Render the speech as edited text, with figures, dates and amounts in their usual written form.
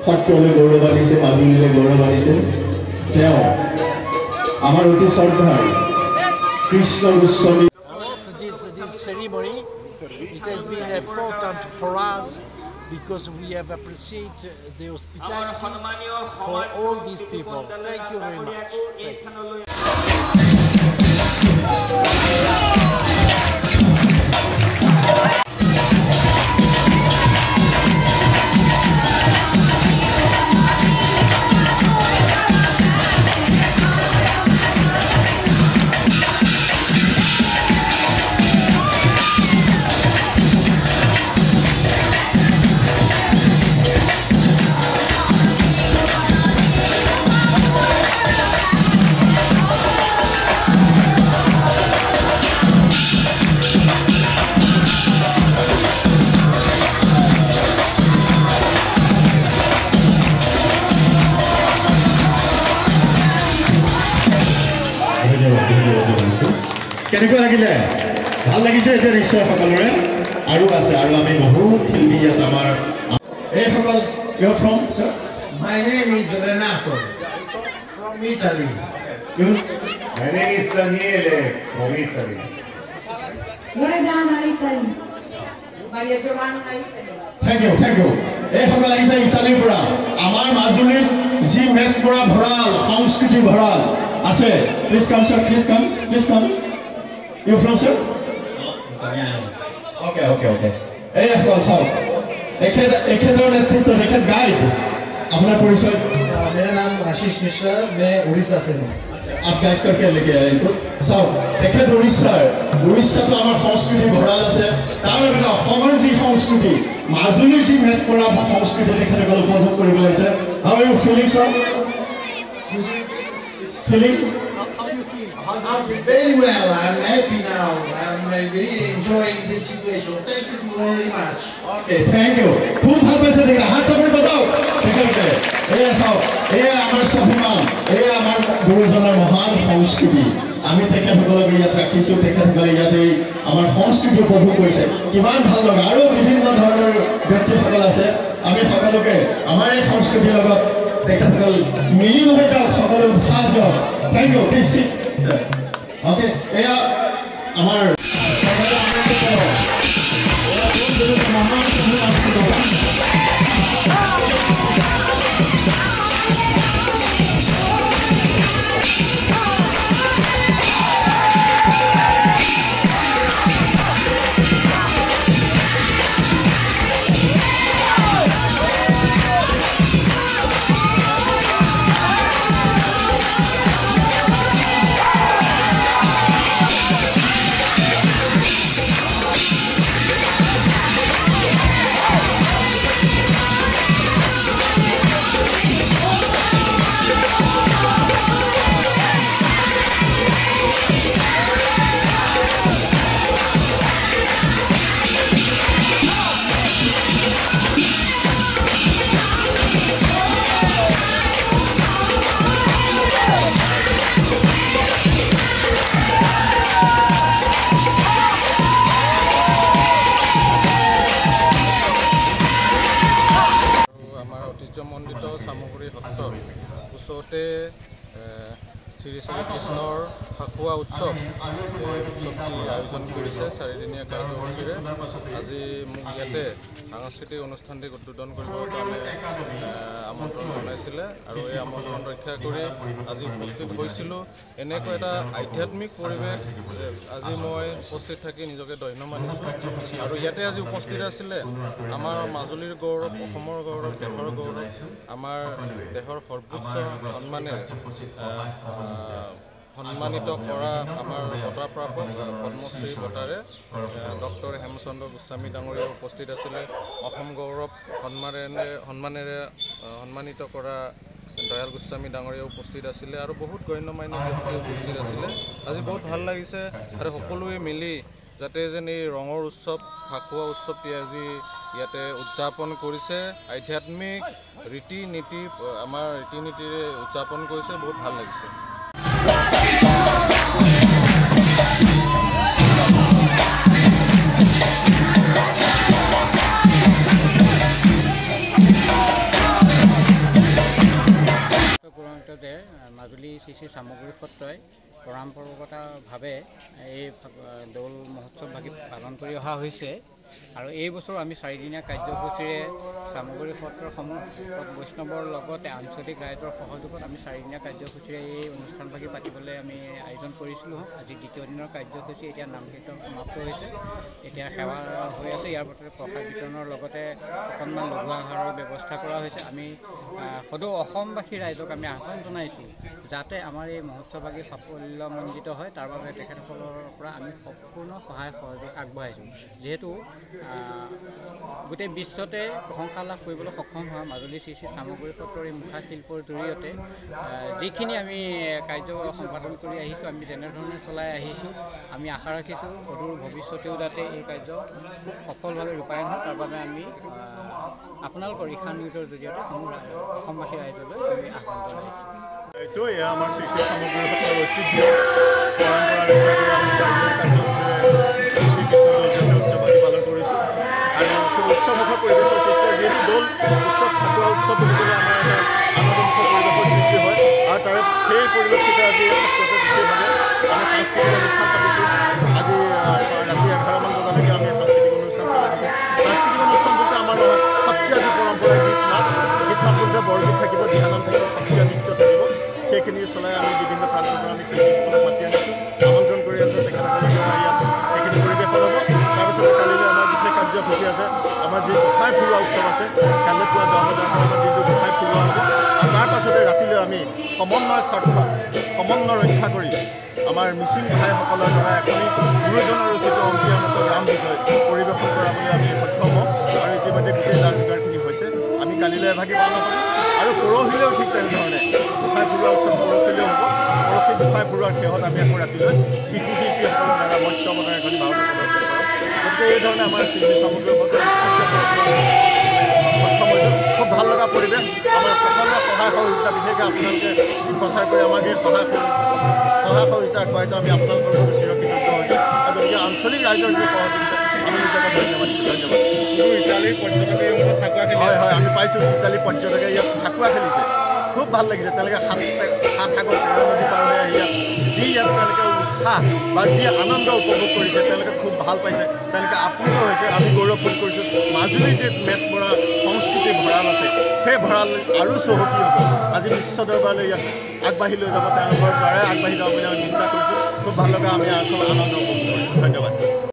সত্ৰলৈ গৌৰৱ আনিছে, মাজুলীলৈ গৌৰৱ আনিছে। তেওঁ আমাৰ অতি শ্ৰদ্ধাৰ Krishna Goswami. This ceremony, it has been important for us because we have appreciated the hospitality for all these people. Thank you very much. কেনেকুৱা লাগিলে? ভাল লাগিছে এতিয়া নিশ্চয় সকলোৰে। আৰু আছে আৰু আমি বহুত শিল্পী ইয়াত আমাৰ এইসকল। You're from, sir? My name is Renato from Italy. You? My name is Daniele from Italy. Loredana, Italy. Maria Giovanna, Italy. Thank you. এইসকল আহিছে ইটালীৰ পৰা। আমাৰ মাজুলীৰ যি মেট পৰা ভঁৰাল, সংস্কৃতি ভঁৰাল আছে। Please come, sir. Please come. You from, sir? Okay. এইসকল চাওক, এখেতৰ নেতৃত্বত এখেত গাইড। আপোনাৰ পৰিচয়? मेरा नाम आशीष मिश्रा, मैं उड़ीसा से हूँ। आप गाइड करके लेके आए इनको। চাওক, তেখেত উৰিষ্যাতো আমাৰ সংস্কৃতি ভঁৰাল আছে। তাৰ লগতে অসমৰ যি সংস্কৃতি, মাজুলীৰ যি মেট পৰা সংস্কৃতি তেখেতসকলে উপভোগ কৰিব লাগিছে। How are you feeling, sir? Feeling? How do you feel? I'm very well. I'm happy now. I'm really enjoying this situation. Thank you very much. Okay, thank you. খুব ভাল পাইছে দেখি হাত চাপৰি বজাও তেখেতলোকে। এয়া চাওক, এয়া আমাৰ স্বাভিমান, এয়া আমাৰ গুৰুজনাৰ মহান সংস্কৃতি। আমি তেখেতসকলক ইয়াত ৰাখিছোঁ, তেখেতসকলে ইয়াতে আমাৰ সংস্কৃতি উপভোগ কৰিছে। কিমান ভাল লগা। আৰু বিভিন্ন ধৰণৰ ব্যক্তিসকল আছে। আমি সকলোকে আমাৰ এই সংস্কৃতিৰ লগত তেখেতসকল মিলিত হৈ যাওক, সকলো উৎসাহ দিয়ক। Thank you. Please sit. Okay, এয়া আমাৰ ঐতিহ্যমণ্ডিত চামগুৰি সত্ৰ ওচৰতে শ্ৰী শ্ৰী কৃষ্ণৰ ফাকুৱা উৎসৱ উৎসৱটি আয়োজন কৰিছে 4দিনীয়া কাৰ্যসূচীৰে। আজি মোক ইয়াতে সাংস্কৃতিক অনুষ্ঠানটি উদ্বোধন কৰিবৰ কাৰণে আমন্ত্ৰণ জনাইছিলে আৰু এই আমন্ত্ৰণ ৰক্ষা কৰি আজি উপস্থিত হৈছিলোঁ। এনেকুৱা এটা আধ্যাত্মিক পৰিৱেশ আজি মই উপস্থিত থাকি নিজকে ধন্য মানিছোঁ। আৰু ইয়াতে আজি উপস্থিত আছিলে আমাৰ মাজুলীৰ গৌৰৱ, অসমৰ গৌৰৱ, দেশৰ গৌৰৱ, আমাৰ দেশৰ সৰ্বোচ্চ সন্মানেৰে সন্মানিত কৰা আমাৰ বঁটাপ্ৰাপক পদ্মশ্ৰী বঁটাৰে ডক্টৰ হেমচন্দ্ৰ গোস্বামী ডাঙৰীয়া উপস্থিত আছিলে। অসম গৌৰৱ সন্মানেৰে সন্মানিত কৰা দয়াল গোস্বামী ডাঙৰীয়া উপস্থিত আছিলে আৰু বহুত গণ্যমান্য ব্যক্তি উপস্থিত আছিলে। আজি বহুত ভাল লাগিছে আৰু সকলোৱে মিলি যাতে যেন এই ৰঙৰ উৎসৱ ফাকুৱা উৎসৱটি আজি ইয়াতে উদযাপন কৰিছে। আধ্যাত্মিক ৰীতি নীতি আমাৰ ৰীতি নীতিৰে উদযাপন কৰিছে, বহুত ভাল লাগিছে। শ্ৰী শ্ৰী সামগ্ৰী সত্ৰই পৰম্পৰাগতভাৱে এই দৌল মহোৎসৱ ভাগি পালন কৰি অহা হৈছে আৰু এই বছৰ আমি 4 দিনীয়া কাৰ্যসূচীৰে সামগ্ৰী সত্ৰসমূহ বৈষ্ণৱৰ লগতে আঞ্চলিক ৰাইজৰ সহযোগত আমি 4 দিনীয়া কাৰ্যসূচীৰে এই অনুষ্ঠান ভাগি পাতিবলৈ আমি আয়োজন কৰিছিলোঁ। আজি দ্বিতীয় দিনৰ কাৰ্যসূচী এতিয়া নামকীৰ্তন সমাপ্ত হৈছে, এতিয়া সেৱা হৈ আছে। ইয়াৰ ভিতৰত প্ৰসাদ বিতৰণৰ লগতে অকণমান লঘু আহাৰৰ ব্যৱস্থা কৰা হৈছে। আমি সদৌ অসমবাসী ৰাইজক আমি আহ্বান জনাইছোঁ যাতে আমাৰ এই মহোৎসৱ ভাগি সাফল্যমণ্ডিত হয়, তাৰ বাবে তেখেতসকলৰ পৰা আমি সম্পূৰ্ণ সহায় সহযোগ আগবঢ়াইছোঁ। যিহেতু গোটেই বিশ্বতে প্ৰশংসা লাভ কৰিবলৈ সক্ষম হোৱা মাজুলী শ্ৰী শ্ৰী সামগ্ৰী সত্ৰৰ এই মুখা শিল্পৰ জৰিয়তে যিখিনি আমি কাৰ্য সম্পাদন কৰি আহিছোঁ, আমি যেনেধৰণে চলাই আহিছোঁ, আমি আশা ৰাখিছোঁ অদূৰ ভৱিষ্যতেও যাতে এই কাৰ্য সফলভাৱে ৰূপায়ণ হয়, তাৰ বাবে আমি আপোনালোকৰ ঈশান নিউজৰ জৰিয়তে সমূহ অসমবাসী ৰাইজলৈ আমি আহ্বান জনাইছোঁ। এয়া আমাৰ শ্ৰী শ্ৰী সামগ্ৰী সত্ৰৰ ঐতিহ্য পৰম্পৰা আমি পালন কৰিছোঁ আৰু খুব উৎসৱমুখৰ পৰিৱেশৰ সৃষ্টি হয়। যিহেতু দৌল উৎসৱ ফাকুৱা উৎসৱ বুলি ক'লে আমাৰ এটা আনন্দমুখৰ পৰিৱেশৰ সৃষ্টি হয় আৰু তাৰে সেই পৰিলক্ষিত আজি সত্ৰতে বিশেষভাৱে আমি সাংস্কৃতিক অনুষ্ঠান পাতিছোঁ। আজি ৰাতি 11মান বজালৈকে আমি সাংস্কৃতিক অনুষ্ঠান চলাই থাকোঁ। সাংস্কৃতিক অনুষ্ঠান বুলি আমাৰ লগত সত্ৰীয়া যি পৰম্পৰা গীত মাত বুলিলে বৰগীত থাকিব, দিহানাম থাকিব, সত্ৰীয়া নৃত্য থাকিব, সেইখিনি চলাই আমি বিভিন্ন প্ৰান্তৰ পৰা আমি শিল্পীসকলক মাতি আনিছোঁ, আমন্ত্ৰণ কৰি আনিছোঁ। তেখেতসকলে ইয়াত সেইখিনি পৰিৱেশন হ'ব। তাৰপিছতে কালিলৈ আমাৰ বিশেষ কাৰ্যসূচী আছে। আমাৰ যি গোঁসাই ফুৰোৱা উৎসৱ আছে, কাইলৈ পুৱা 10 বজাৰ পৰা আমাৰ দিনটো গোঁসাই ফুৰোৱা হ'ব আৰু তাৰ পাছতে ৰাতিলৈ আমি সমন্বয়ৰ স্বাৰ্থত সমন্বয় ৰক্ষা কৰি আমাৰ মিচিং ভাইসকলৰ দ্বাৰা এখনি গুৰুজনাৰ ৰচিত অংকীয়ামত ৰাম বিষয় পৰিৱেশন কৰাবলৈ আমি সক্ষম হ'ম আৰু ইতিমধ্যে গোটেই যা যোগাৰখিনি হৈছে। আমি কালিলৈ এভাগি পালন কৰিম আৰু পৰহিলৈও ঠিক তেনেধৰণে গোঁসাই ফুৰোৱা উৎসৱ পৰহিলৈও হ'ব। পৰহি গোঁসাই ফুৰোৱাৰ শেহত আমি আকৌ ৰাতিলৈ শিশু শিল্পীসকলৰ দ্বাৰা মৎস্য বজাৰ এখনি ভাওনা প্ৰদৰ্শন কৰিম। গতিকে এইধৰণে আমাৰ শ্ৰী সামগ্ৰী সক্ষম হৈছোঁ। খুব ভাল লগা পৰিৱেশ। আমাৰ সকলোৰে সহায় সহযোগিতা, বিশেষকৈ আপোনালোকে যি প্ৰচাৰ কৰি আমাক এই সহায় সহযোগিতা আগবঢ়াইছে, আমি আপোনালোকৰ বহুত চিৰকৃতজ্ঞ হৈছোঁ। আৰু গতিকে আঞ্চলিক ৰাইজৰ যি সহযোগিতা আমি নিজকে ধন্যবাদ দিছোঁ। ধন্যবাদ। ইটালীৰ পৰ্যটকে হয় হয়, আমি পাইছোঁ ইটালীৰ পৰ্যটকে ইয়াত ফাকুৱা খেলিছে। খুব ভাল লাগিছে। তেওঁলোকে সাত সাগৰ নদী পাৰ হৈ আহি যি ইয়াত তেওঁলোকে উৎসাহ বা যি আনন্দ উপভোগ কৰিছে, তেওঁলোকে খুব ভাল পাইছে, তেওঁলোকে আপ্লুত হৈছে। আমি গৌৰৱ বোধ কৰিছোঁ। মাজুলীৰ যি মেট মৰা সংস্কৃতিৰ ভঁৰাল আছে, সেই ভঁৰাল আৰু চহকী হ'ব। আজি বিশ্ব দৰবাৰলৈ ইয়াত আগবাঢ়ি লৈ যাব, তেওঁলোকৰ দ্বাৰাই আগবাঢ়ি যাব বুলি আমি বিশ্বাস কৰিছোঁ। খুব ভাল লগা আমি আনন্দ উপভোগ কৰিছোঁ। ধন্যবাদ।